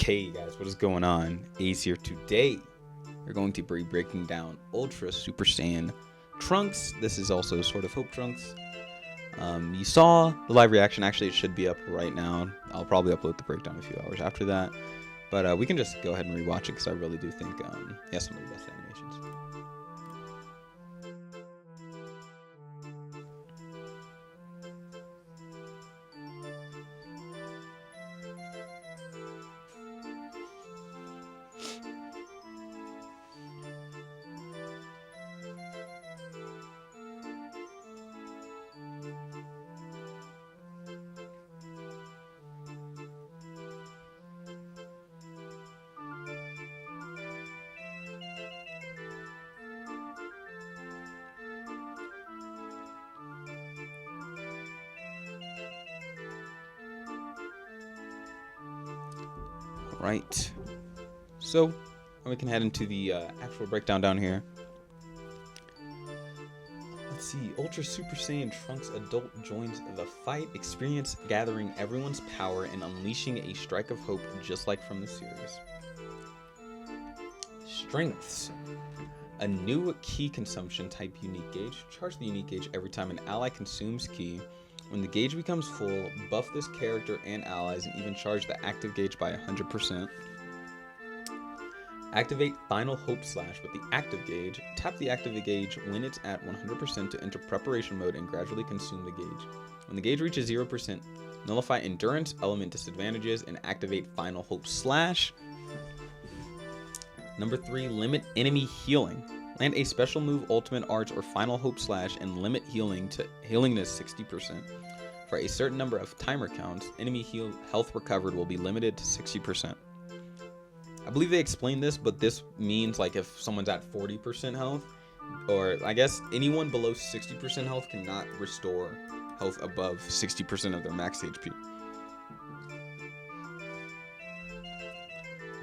Hey guys, what is going on? Ace here. Today we're going to be breaking down Ultra Super Saiyan Trunks. This is also sort of Hope Trunks. You saw the live reaction. Actually, it should be up right now. I'll probably upload the breakdown a few hours after that. But we can just go ahead and rewatch it because I really do think he has some of the best animations. Right, so we can head into the actual breakdown down here. Let's see. Ultra Super Saiyan Trunks adult joins the fight, experience gathering everyone's power and unleashing a strike of hope just like from the series. Strengths. A new key consumption type unique gauge. Charge the unique gauge every time an ally consumes key. When the gauge becomes full, buff this character and allies and even charge the active gauge by 100%. Activate Final Hope Slash with the active gauge. Tap the active gauge when it's at 100% to enter preparation mode and gradually consume the gauge. When the gauge reaches 0%, nullify endurance element disadvantages and activate Final Hope Slash. Number 3, limit enemy healing. Land a special move, ultimate arts, or final hope slash and limit healing to 60%. For a certain number of timer counts, enemy health recovered will be limited to 60%. I believe they explained this, but this means like if someone's at 40% health, or I guess anyone below 60% health cannot restore health above 60% of their max HP.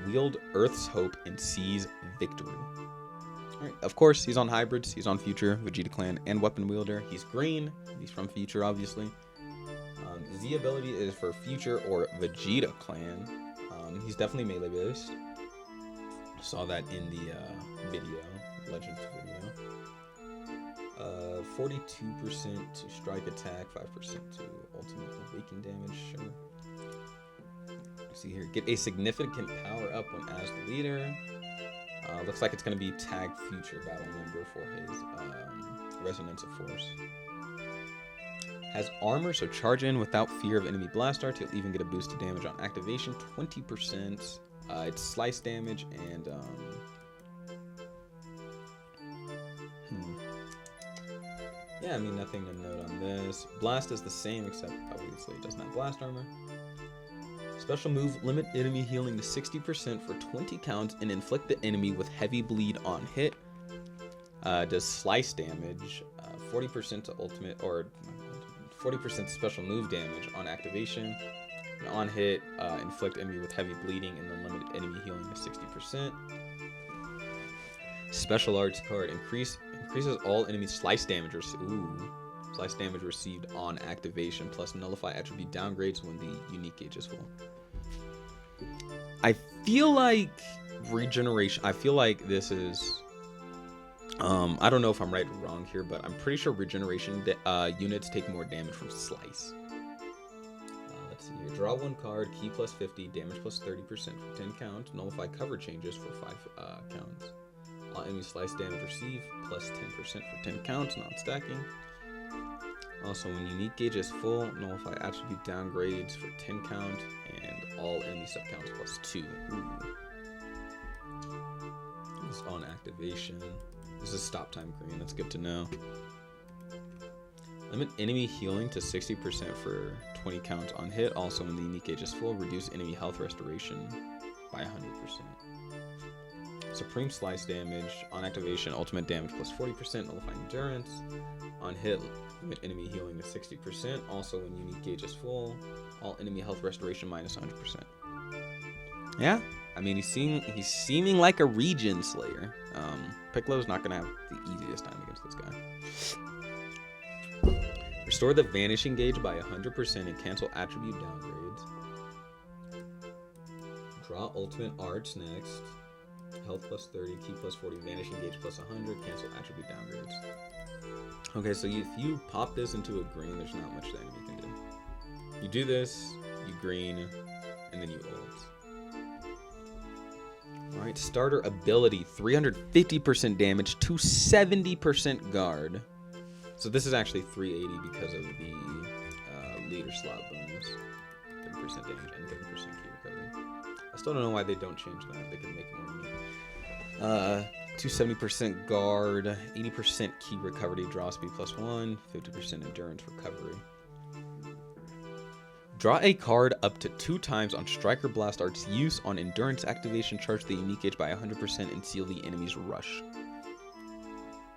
Wield Earth's Hope and seize victory. Alright, of course, he's on hybrids, he's on Future, Vegeta Clan, and Weapon Wielder. He's green, he's from Future, obviously. Z ability is for Future or Vegeta Clan. He's definitely melee based. Saw that in the video, Legends video. 42% to strike attack, 5% to ultimate awaken damage, sure. Let's see here, get a significant power up when as the leader. Looks like it's going to be tag Future battle member for his Resonance of Force. Has armor, so charge in without fear of enemy blast art. You'll even get a boost to damage on activation, 20%. It's slice damage and yeah, I mean nothing to note on this. Blast is the same except obviously it doesn't have blast armor. Special move, limit enemy healing to 60% for 20 counts and inflict the enemy with heavy bleed on hit. Does slice damage, 40% to ultimate, or 40% special move damage on activation. And on hit, inflict enemy with heavy bleeding and then limit enemy healing to 60%. Special arts card, increases all enemy slice damage received on activation, plus nullify attribute downgrades when the unique gauge is full. I feel like regeneration, I feel like this is I don't know if I'm right or wrong here, but I'm pretty sure regeneration units take more damage from slice. Let's see here, draw one card, key plus 50, damage plus 30% for 10 counts, nullify cover changes for 5 counts. All enemy slice damage received plus 10% for 10 counts, non-stacking. Also, when unique gauge is full, nullify attribute downgrades for 10 count and all enemy subcounts plus 2. Ooh. This is on activation. This is stop time green, that's good to know. Limit enemy healing to 60% for 20 counts on hit. Also, when the unique gauge is full, reduce enemy health restoration by 100%. Supreme slice damage on activation, ultimate damage plus 40%, nullify endurance. On hit, limit enemy healing to 60%. Also, when unique gauge is full, all enemy health restoration minus 100%. Yeah, I mean he's seeming like a regen slayer. Piccolo's not gonna have the easiest time against this guy. Restore the vanishing gauge by 100% and cancel attribute downgrades. Draw ultimate arts next. Health plus 30, key plus 40, vanish engage plus 100, cancel attribute downgrades. Okay, so if you pop this into a green, there's not much the enemy can do. You do this, you green, and then you ult. Alright, starter ability, 350% damage, 270% guard. So this is actually 380 because of the leader slot bonus. 30% damage and 30% key recovery. I still don't know why they don't change that. They could make it more unique. 270% guard, 80% key recovery, draw speed plus 1, 50% endurance recovery. Draw a card up to 2 times on Striker Blast Art's use. On endurance activation, charge the unique gauge by 100% and seal the enemy's rush.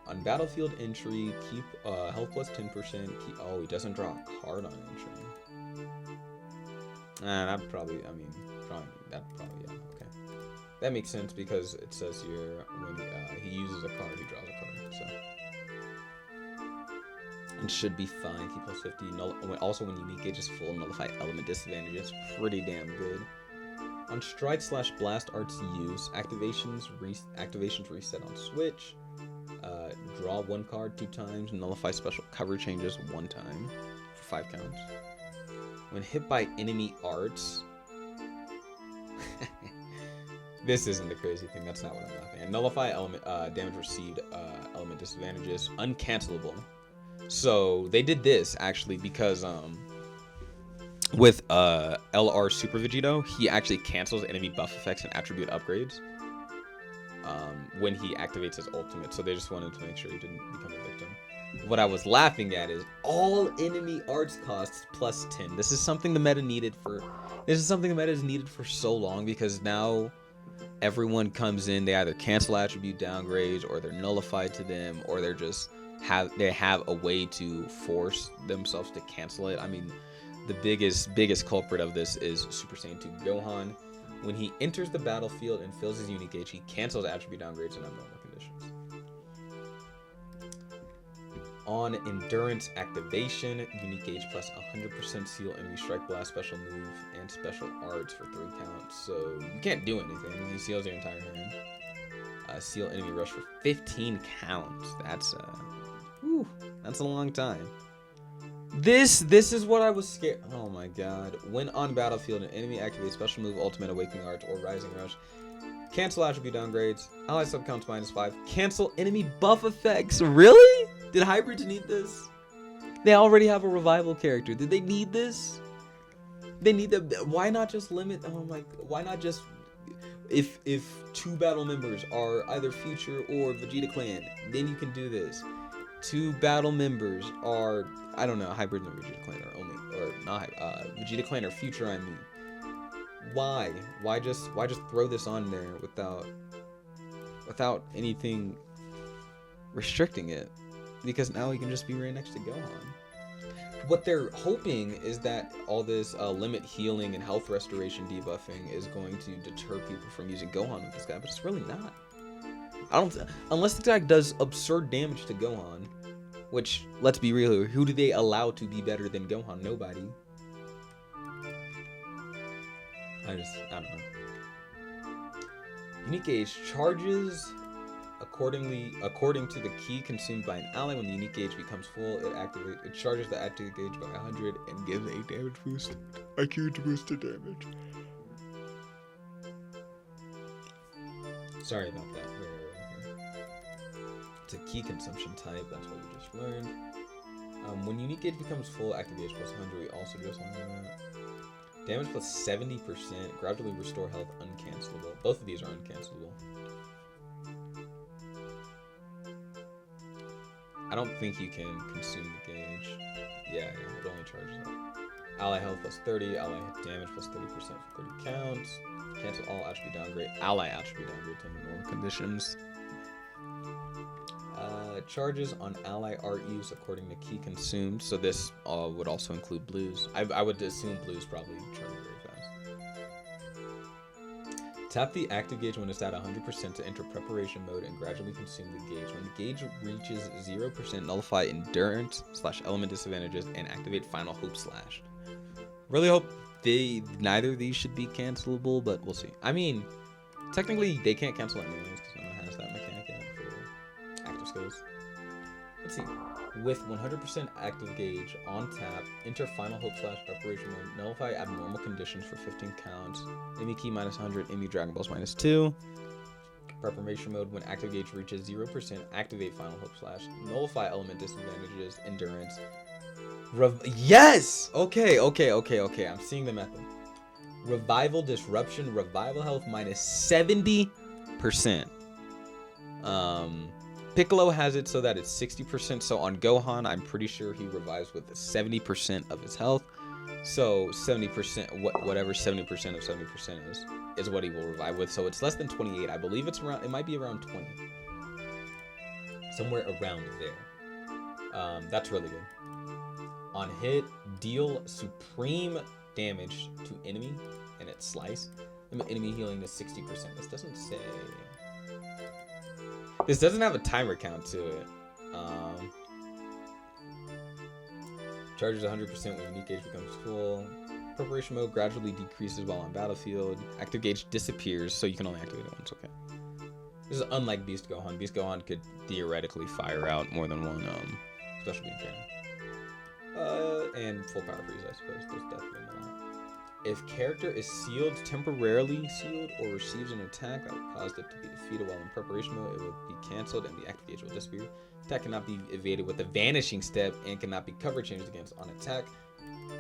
On battlefield entry, keep health plus 10%. Oh, he doesn't draw a card on entry. That probably, yeah, okay. That makes sense because it says here when he uses a card, he draws a card, so. It should be fine. Key plus 50. Also, when unique gauge is full, nullify element disadvantages. Pretty damn good. On strike slash blast arts use, activations reset on switch. Draw 1 card 2 times. Nullify special cover changes 1 time for 5 counts. When hit by enemy arts. This isn't the crazy thing. That's not what I'm laughing at. Nullify element damage received. Element disadvantages uncancelable. So they did this actually because with LR Super Vegito, he actually cancels enemy buff effects and attribute upgrades when he activates his ultimate. So they just wanted to make sure he didn't become a victim. What I was laughing at is all enemy arts costs plus 10. This is something the meta needed for. This is something the meta has needed for so long because now everyone comes in. They either cancel attribute downgrades, or they're nullified to them, or they're just have a way to force themselves to cancel it. I mean, the biggest culprit of this is Super Saiyan 2 Gohan. When he enters the battlefield and fills his unique gauge, he cancels attribute downgrades in abnormal conditions. On endurance activation, unique gauge plus 100% seal enemy strike blast special move and special arts for 3 counts. So you can't do anything. He seals your entire hand. Seal enemy rush for 15 counts. That's a long time. This is what I was scared. Oh my god. When on battlefield, an enemy activates special move, ultimate awakening arts, or rising rush. Cancel attribute downgrades. Ally sub counts -5. Cancel enemy buff effects. Really? Did hybrids need this? They already have a revival character. Did they need this? They need the. Why not just limit? Oh my. Why not just? If 2 battle members are either Future or Vegeta Clan, then you can do this. 2 battle members are, I don't know, Hybrid and Vegeta Clan are only, or not, Vegeta Clan or Future, I mean. Why? Why just throw this on there without anything restricting it? Because now he can just be right next to Gohan. What they're hoping is that all this limit healing and health restoration debuffing is going to deter people from using Gohan with this guy, but it's really not. Unless the guy does absurd damage to Gohan, which, let's be real, who do they allow to be better than Gohan? Nobody. I don't know. Unique gauge charges according to the key consumed by an ally. When the unique gauge becomes full, it charges the active gauge by 100 and gives a damage boost. A huge boost to damage. Sorry about that. It's a key consumption type. That's what we just learned. When unique gauge becomes full, activation plus 100. We also just learned that. Damage plus 70%. Gradually restore health uncancelable. Both of these are uncancelable. I don't think you can consume the gauge. Yeah, it only charges up. Ally health plus 30, ally damage plus 30% for 30 counts. Cancel all attribute downgrade, ally attribute downgrade under normal conditions. Charges on ally art use according to key consumed. So this would also include blues. I would assume blues probably charge very fast. Tap the active gauge when it's at 100% to enter preparation mode and gradually consume the gauge. When the gauge reaches 0%, nullify endurance / element disadvantages and activate final hope slash. Really hope neither of these should be cancelable, but we'll see. I mean, technically they can't cancel anyways because no one has that mechanic yet for active skills. Let's see. With 100% active gauge on tap, enter final hope / preparation mode. Nullify abnormal conditions for 15 counts. Enemy key -100. Enemy Dragon Balls -2. Preparation mode. When active gauge reaches 0%, activate final hope / nullify element disadvantages. Endurance. Yes. Okay. I'm seeing the method. Revival disruption. Revival health -70%. Piccolo has it so that it's 60%. So on Gohan, I'm pretty sure he revives with 70% of his health. So 70%, whatever 70% of 70% is what he will revive with. So it's less than 28. I believe it's around. It might be around 20, somewhere around there. That's really good. On hit, deal supreme damage to enemy, and it's slice. Enemy healing is 60%. This doesn't say. This doesn't have a timer count to it. Charges 100% when unique gauge becomes full. Preparation mode gradually decreases while on battlefield. Active gauge disappears, so you can only activate it once. Okay. This is unlike Beast Gohan. Beast Gohan could theoretically fire out more than one special beam cannon. And full power freeze, I suppose. There's definitely a lot. If character is temporarily sealed, or receives an attack that will cause it to be defeated while in preparation mode, it will be cancelled and the active gauge will disappear. Attack cannot be evaded with a vanishing step and cannot be cover changed against on attack.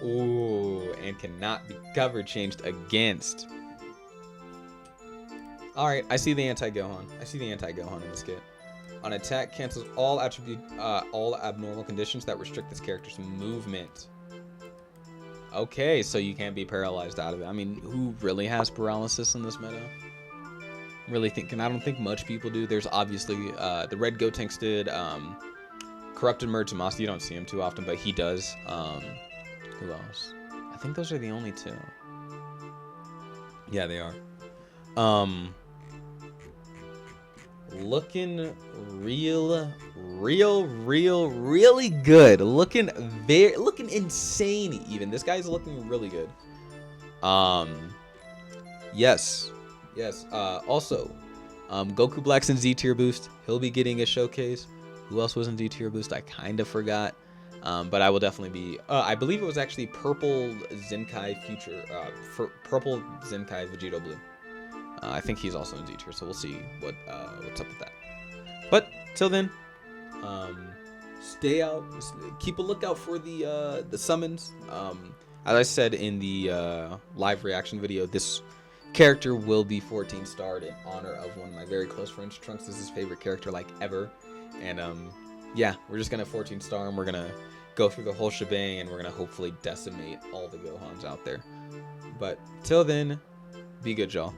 Ooh, and cannot be cover changed against. Alright, I see the anti-Gohan. In this kit. On attack, cancels all abnormal conditions that restrict this character's movement. Okay, so you can't be paralyzed out of it. I mean, who really has paralysis in this meta? I don't think much people do. There's obviously the Red Gotenks did. Corrupted Merge Zamasu, you don't see him too often, but he does. Who else? I think those are the only two. Yeah, they are. Looking really good. Looking insane even. This guy's looking really good. Yes. Also, Goku Black's in Z tier boost. He'll be getting a showcase. Who else was in Z tier boost? I kind of forgot. But I will definitely be. I believe it was actually Purple Zenkai Future. Purple Zenkai Vegito Blue. I think he's also in Z tier, so we'll see what's up with that. But till then, stay out. Keep a lookout for the summons. As I said in the live reaction video, this character will be 14 starred in honor of one of my very close friends. Trunks is his favorite character like ever, and yeah, we're just gonna 14 star him. We're gonna go through the whole shebang, and we're gonna hopefully decimate all the Gohans out there. But till then, be good, y'all.